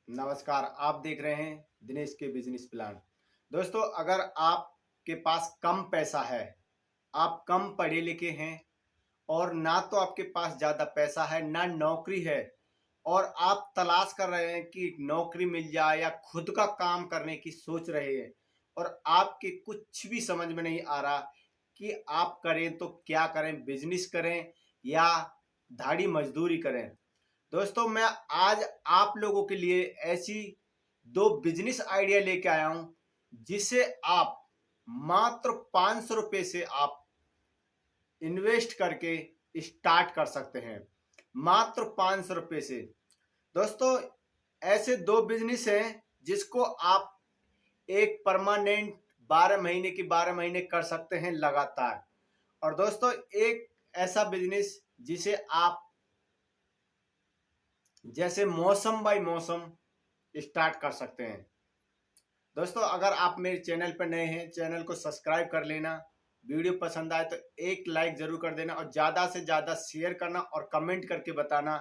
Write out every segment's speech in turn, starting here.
नमस्कार। आप देख रहे हैं दिनेश के बिजनेस प्लान। दोस्तों, अगर आपके पास कम पैसा है, आप कम पढ़े लिखे हैं और ना तो आपके पास ज़्यादा पैसा है ना नौकरी है, और आप तलाश कर रहे हैं कि नौकरी मिल जाए या खुद का काम करने की सोच रहे हैं, और आपके कुछ भी समझ में नहीं आ रहा कि आप करें तो क्या करें, बिजनेस करें या धाड़ी मजदूरी करें। दोस्तों, मैं आज आप लोगों के लिए ऐसी दो बिजनेस आइडिया लेके आया हूं जिसे आप मात्र 500 रुपये से आप इन्वेस्ट करके स्टार्ट कर सकते हैं। मात्र 500 रुपये से। दोस्तों, ऐसे दो बिजनेस हैं जिसको आप एक परमानेंट 12 महीने की 12 महीने कर सकते हैं लगातार। और दोस्तों, एक ऐसा बिजनेस जिसे आप जैसे मौसम बाय मौसम स्टार्ट कर सकते हैं। दोस्तों, अगर आप मेरे चैनल पर नए हैं, चैनल को सब्सक्राइब कर लेना। वीडियो पसंद आए तो एक लाइक जरूर कर देना और ज़्यादा से ज़्यादा शेयर करना और कमेंट करके बताना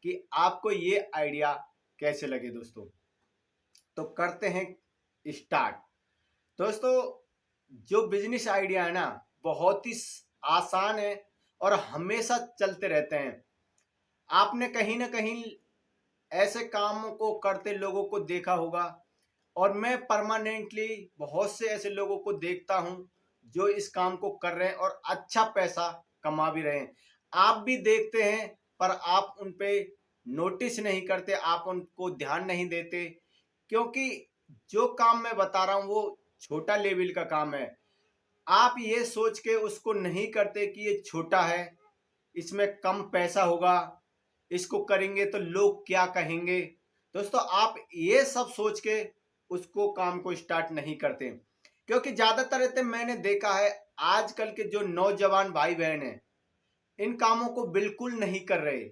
कि आपको ये आइडिया कैसे लगे। दोस्तों, तो करते हैं स्टार्ट। दोस्तों, जो बिजनेस आइडिया है ना, बहुत ही आसान है और हमेशा चलते रहते हैं। आपने कहीं ना कहीं ऐसे काम को करते लोगों को देखा होगा, और मैं परमानेंटली बहुत से ऐसे लोगों को देखता हूं जो इस काम को कर रहे हैं और अच्छा पैसा कमा भी रहे हैं। आप भी देखते हैं, पर आप उन पे नोटिस नहीं करते, आप उनको ध्यान नहीं देते, क्योंकि जो काम मैं बता रहा हूं वो छोटा लेवल का काम है। आप ये सोच के उसको नहीं करते कि ये छोटा है, इसमें कम पैसा होगा, इसको करेंगे तो लोग क्या कहेंगे। दोस्तों, आप ये सब सोच के उसको काम को स्टार्ट नहीं करते, क्योंकि ज्यादातर रहते मैंने देखा है आजकल के जो नौजवान भाई बहन हैं इन कामों को बिल्कुल नहीं कर रहे,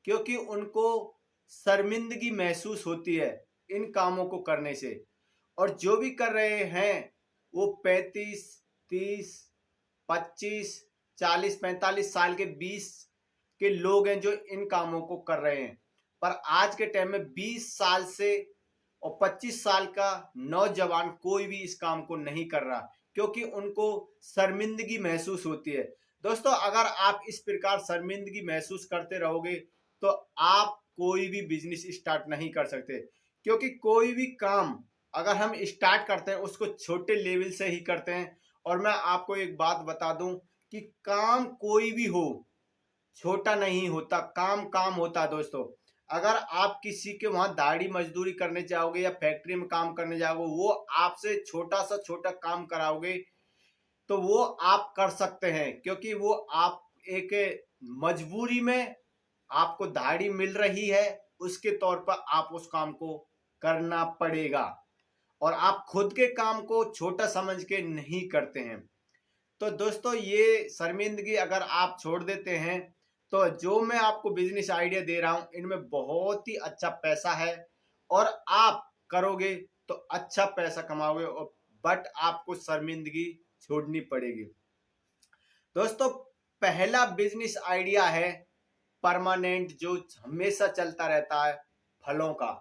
क्योंकि उनको शर्मिंदगी महसूस होती है इन कामों को करने से। और जो भी कर रहे हैं वो 35, 30, 25, 40, 45 साल के 20 के लोग हैं जो इन कामों को कर रहे हैं। पर आज के टाइम में 20 साल से और 25 साल का नौजवान कोई भी इस काम को नहीं कर रहा, क्योंकि उनको शर्मिंदगी महसूस होती है। दोस्तों, अगर आप इस प्रकार शर्मिंदगी महसूस करते रहोगे तो आप कोई भी बिजनेस स्टार्ट नहीं कर सकते, क्योंकि कोई भी काम अगर हम स्टार्ट करते हैं उसको छोटे लेवल से ही करते हैं। और मैं आपको एक बात बता दूं कि काम कोई भी हो, छोटा नहीं होता, काम काम होता है। दोस्तों, अगर आप किसी के वहां दाढ़ी मजदूरी करने जाओगे या फैक्ट्री में काम करने जाओगे, वो आपसे छोटा सा छोटा काम कराओगे तो वो आप कर सकते हैं, क्योंकि वो आप एक मजबूरी में आपको दाढ़ी मिल रही है, उसके तौर पर आप उस काम को करना पड़ेगा, और आप खुद के काम को छोटा समझ के नहीं करते हैं। तो दोस्तों, ये शर्मिंदगी अगर आप छोड़ देते हैं तो जो मैं आपको बिजनेस आइडिया दे रहा हूं इनमें बहुत ही अच्छा पैसा है, और आप करोगे तो अच्छा पैसा कमाओगे, और बट आपको शर्मिंदगी छोड़नी पड़ेगी। दोस्तों, पहला बिजनेस आइडिया है परमानेंट, जो हमेशा चलता रहता है, फलों का।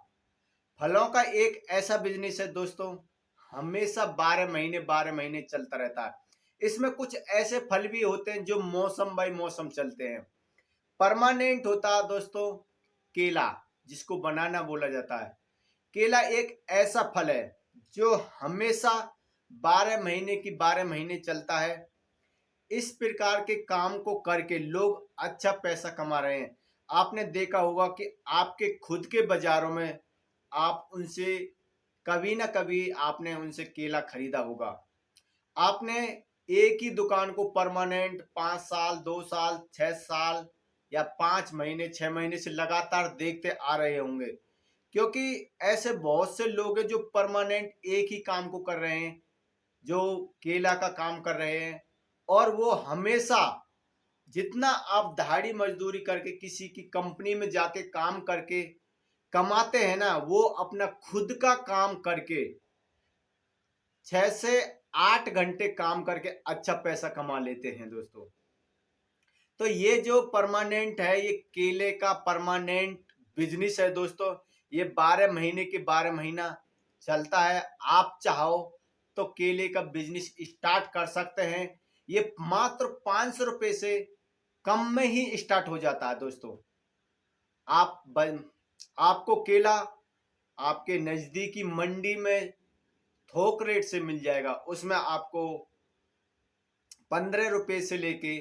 फलों का एक ऐसा बिजनेस है दोस्तों, हमेशा 12 महीने 12 महीने चलता रहता है। इसमें कुछ ऐसे फल भी होते हैं जो मौसम बाय मौसम चलते हैं। परमानेंट होता है दोस्तों केला, जिसको बनाना बोला जाता है। केला एक ऐसा फल है जो हमेशा 12 महीने की 12 महीने चलता है। इस प्रकार के काम को करके लोग अच्छा पैसा कमा रहे हैं। आपने देखा होगा कि आपके खुद के बाजारों में आप उनसे कभी ना कभी आपने उनसे केला खरीदा होगा। आपने एक ही दुकान को परमानेंट 5 साल, 2 साल, 6 साल या 5 महीने, 6 महीने से लगातार देखते आ रहे होंगे, क्योंकि ऐसे बहुत से लोग हैं जो परमानेंट एक ही काम को कर रहे हैं, जो केला का काम कर रहे हैं। और वो हमेशा जितना आप दिहाड़ी मजदूरी करके किसी की कंपनी में जाके काम करके कमाते हैं ना, वो अपना खुद का काम करके 6 से 8 घंटे काम करके अच्छा पैसा कमा लेते हैं। दोस्तों, तो ये जो परमानेंट है, ये केले का परमानेंट बिजनेस है दोस्तों। ये 12 महीने के 12 महीना चलता है। आप चाहो तो केले का बिजनेस स्टार्ट कर सकते हैं। ये मात्र 500 रुपए से कम में ही स्टार्ट हो जाता है दोस्तों। आपको केला आपके नजदीकी मंडी में थोक रेट से मिल जाएगा। उसमें आपको 15 रुपए से लेके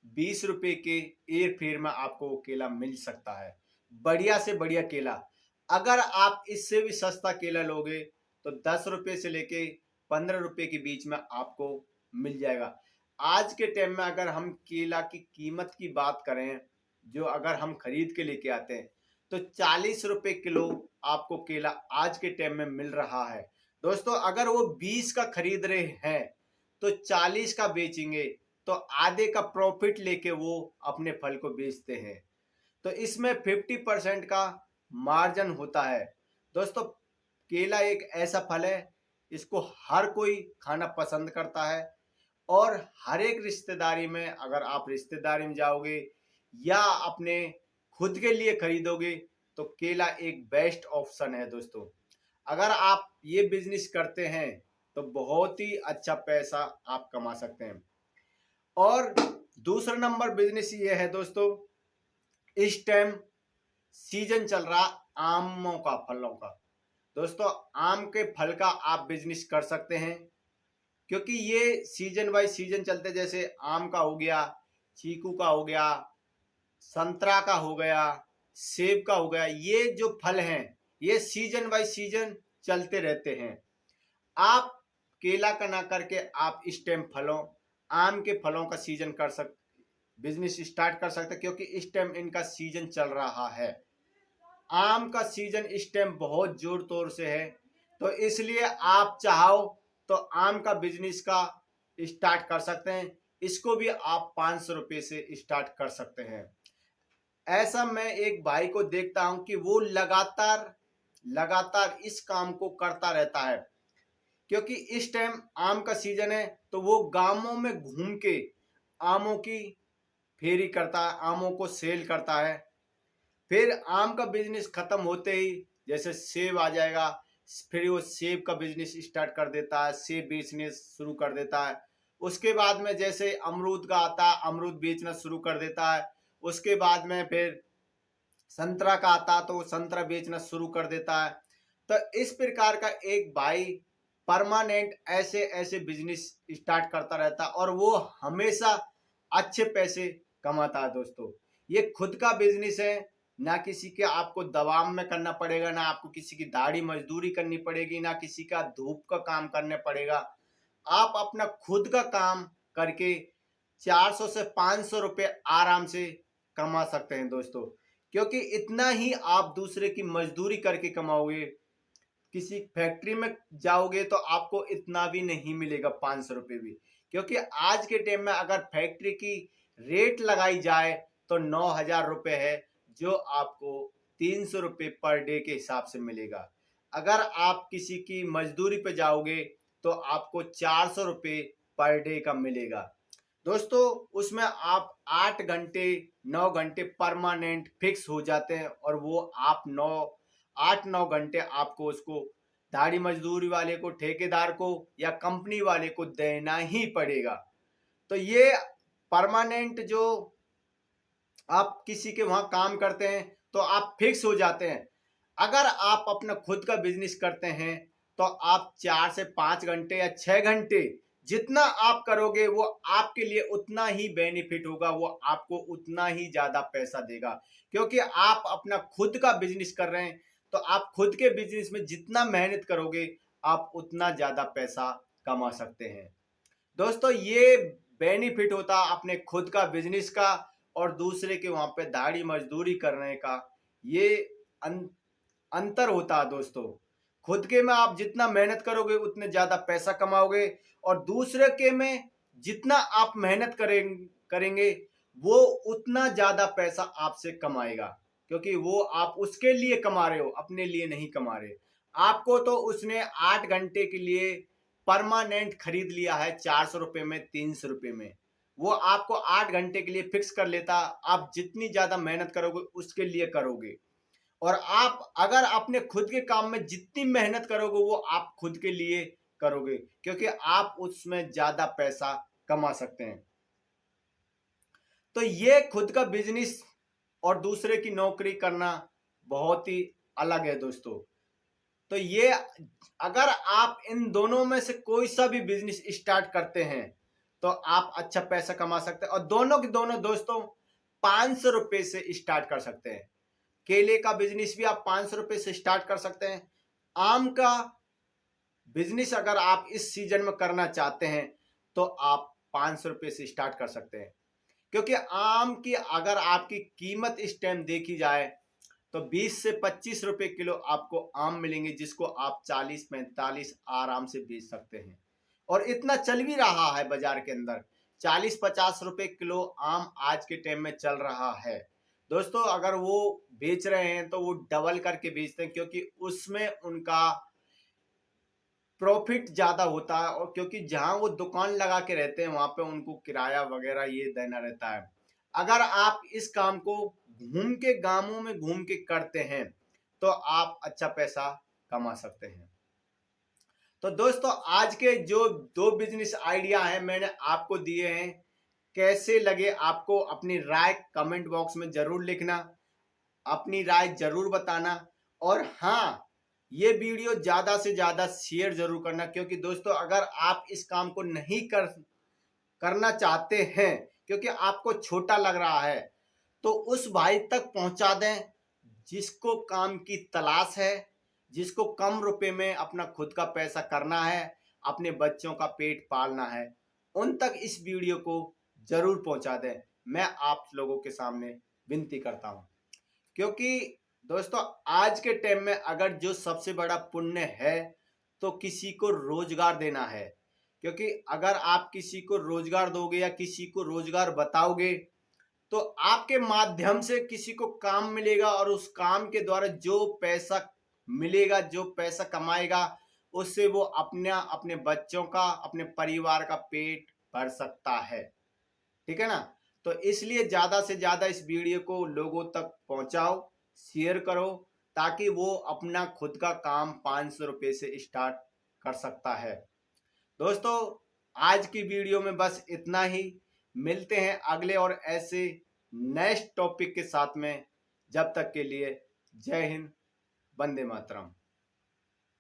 20 रुपए के एयर फेयर में आपको केला मिल सकता है। बढ़िया से बढ़िया केला। अगर आप इससे भी सस्ता केला लोगे तो 10 रुपए से लेके 15 रुपए के बीच में आपको मिल जाएगा। आज के टाइम में अगर हम केला की कीमत की बात करें, जो अगर हम खरीद के लेके आते हैं, तो 40 रुपए किलो आपको केला आज के टाइम में मिल रहा है। दोस्तों अगर वो 20 का खरीद रहे हैं तो 40 का बेचेंगे, तो आधे का प्रॉफिट लेके वो अपने फल को बेचते हैं। तो इसमें 50% का मार्जिन होता है। दोस्तों केला एक ऐसा फल है, इसको हर कोई खाना पसंद करता है। और हर एक रिश्तेदारी में, अगर आप रिश्तेदारी में जाओगे या अपने खुद के लिए खरीदोगे, तो केला एक बेस्ट ऑप्शन है दोस्तों। अगर आप ये बिजनेस करते हैं तो बहुत ही अच्छा पैसा आप कमा सकते हैं। और दूसरा नंबर बिजनेस ये है दोस्तों, इस टाइम सीजन चल रहा आमों का, फलों का। दोस्तों आम के फल का आप बिजनेस कर सकते हैं, क्योंकि ये सीजन वाइज सीजन चलते, जैसे आम का हो गया, चीकू का हो गया, संतरा का हो गया, सेब का हो गया। ये जो फल हैं ये सीजन बाय सीजन चलते रहते हैं। आप केला का ना करके आप इस टाइम फलों, आम के फलों का सीजन कर सकते, बिजनेस स्टार्ट कर सकते, क्योंकि इस टाइम इनका सीजन चल रहा है। आम का सीजन इस टाइम बहुत जोर तोर से है, तो इसलिए आप चाहो तो आम का बिजनेस का स्टार्ट कर सकते हैं। इसको भी आप 500 रुपये से स्टार्ट कर सकते हैं। ऐसा मैं एक भाई को देखता हूं कि वो लगातार लगातार इस काम को करता रहता है, क्योंकि इस टाइम आम का सीजन है, तो वो गांवों में घूम के आमों की फेरी करता है, आमों को सेल करता है। फिर आम का बिजनेस खत्म होते ही जैसे सेब आ जाएगा, फिर वो सेब का बिजनेस स्टार्ट कर देता है, सेब बेचने शुरू कर देता है। उसके बाद में जैसे अमरूद का आता है, अमरूद बेचना शुरू कर देता है। उसके बाद में फिर संतरा का आता तो संतरा बेचना शुरू कर देता है। तो इस प्रकार का एक भाई परमानेंट ऐसे ऐसे बिजनेस स्टार्ट करता रहता है, और वो हमेशा अच्छे पैसे कमाता है दोस्तों। ये खुद का बिजनेस है, ना किसी के आपको दबाव में करना पड़ेगा, ना आपको किसी की दाढ़ी मजदूरी करनी पड़ेगी, ना किसी का धूप का काम करने पड़ेगा। आप अपना खुद का काम करके 400 से 500 रुपये आराम से कमा सकते हैं दोस्तों। क्योंकि इतना ही आप दूसरे की मजदूरी करके कमाओगे, किसी फैक्ट्री में जाओगे तो आपको इतना भी नहीं मिलेगा, 500 रुपये भी। क्योंकि आज के टाइम में अगर फैक्ट्री की रेट लगाई जाए तो 9,000 रुपये है, जो आपको 300 रुपये पर डे के हिसाब से मिलेगा। अगर आप किसी की मजदूरी पे जाओगे तो आपको 400 रुपये पर डे का मिलेगा दोस्तों। उसमें आप 8 घंटे 9 घंटे परमानेंट फिक्स हो जाते हैं, और वो आप 8-9 घंटे आपको उसको दाढ़ी मजदूरी वाले को, ठेकेदार को या कंपनी वाले को देना ही पड़ेगा। तो ये परमानेंट जो आप किसी के वहां काम करते हैं तो आप फिक्स हो जाते हैं। अगर आप अपना खुद का बिजनेस करते हैं तो आप 4 से 5 घंटे या 6 घंटे जितना आप करोगे वो आपके लिए उतना ही बेनिफिट होगा, वो आपको उतना ही ज्यादा पैसा देगा। क्योंकि आप अपना खुद का बिजनेस कर रहे हैं, तो आप खुद के बिजनेस में जितना मेहनत करोगे आप उतना ज्यादा पैसा कमा सकते हैं दोस्तों। ये बेनिफिट होता अपने खुद का बिजनेस का और दूसरे के वहां पे दाढ़ी मजदूरी करने का। ये अंतर होता है दोस्तों। खुद के में आप जितना मेहनत करोगे उतने ज्यादा पैसा कमाओगे, और दूसरे के में जितना आप मेहनत करेंगे वो उतना ज्यादा पैसा आपसे कमाएगा। क्योंकि वो आप उसके लिए कमा रहे हो, अपने लिए नहीं कमा रहे। आपको तो उसने 8 घंटे के लिए परमानेंट खरीद लिया है 400 रुपये में, 300 रुपये में। वो आपको 8 घंटे के लिए फिक्स कर लेता। आप जितनी ज्यादा मेहनत करोगे उसके लिए करोगे, और आप अगर अपने खुद के काम में जितनी मेहनत करोगे वो आप खुद के लिए करोगे, क्योंकि आप उसमें ज्यादा पैसा कमा सकते हैं। तो ये खुद का बिजनेस और दूसरे की नौकरी करना बहुत ही अलग है दोस्तों। तो ये अगर आप इन दोनों में से कोई सा भी बिजनेस स्टार्ट करते हैं तो आप अच्छा पैसा कमा सकते हैं, और दोनों के दोनों दोस्तों 500 रुपए से स्टार्ट कर सकते हैं। केले का बिजनेस भी आप 500 रुपए से स्टार्ट कर सकते हैं। आम का बिजनेस अगर आप इस सीजन में करना चाहते हैं तो आप 500 रुपए से स्टार्ट कर सकते हैं, क्योंकि आम की अगर आपकी कीमत इस टाइम देखी जाए तो 20 से 25 रुपए किलो आपको आम मिलेंगे, जिसको आप 40-45 आराम से बेच सकते हैं। और इतना चल भी रहा है बाजार के अंदर, 40-50 रुपए किलो आम आज के टाइम में चल रहा है दोस्तों। अगर वो बेच रहे हैं तो वो डबल करके बेचते हैं, क्योंकि उसमें उनका प्रॉफिट ज्यादा होता है, और क्योंकि जहां वो दुकान लगा के रहते हैं वहां पे उनको किराया वगैरह ये देना रहता है। अगर आप इस काम को घूम के गांवों में घूम के करते हैं तो आप अच्छा पैसा कमा सकते हैं। तो दोस्तों आज के जो दो बिजनेस आइडिया हैं मैंने आपको दिए हैं, कैसे लगे आपको अपनी राय कमेंट बॉक्स में जरूर लिखना, अपनी राय जरूर बताना। और हाँ, ये वीडियो ज्यादा से ज्यादा शेयर जरूर करना, क्योंकि दोस्तों अगर आप इस काम को नहीं करना चाहते हैं, क्योंकि आपको छोटा लग रहा है, तो उस भाई तक पहुंचा दें जिसको काम की तलाश है, जिसको कम रुपए में अपना खुद का पैसा करना है, अपने बच्चों का पेट पालना है। उन तक इस वीडियो को जरूर पहुंचा दें, मैं आप लोगों के सामने विनती करता हूं। क्योंकि दोस्तों आज के टाइम में अगर जो सबसे बड़ा पुण्य है तो किसी को रोजगार देना है। क्योंकि अगर आप किसी को रोजगार दोगे या किसी को रोजगार बताओगे तो आपके माध्यम से किसी को काम मिलेगा, और उस काम के द्वारा जो पैसा मिलेगा, जो पैसा कमाएगा, उससे वो अपने बच्चों का, अपने परिवार का पेट भर सकता है। ठीक है ना। तो इसलिए ज्यादा से ज्यादा इस वीडियो को लोगों तक पहुंचाओ, शेयर करो, ताकि वो अपना खुद का काम 500 रुपए से स्टार्ट कर सकता है। दोस्तों आज की वीडियो में बस इतना ही, मिलते हैं अगले और ऐसे नेक्स्ट टॉपिक के साथ में। जब तक के लिए जय हिंद, वंदे मातरम।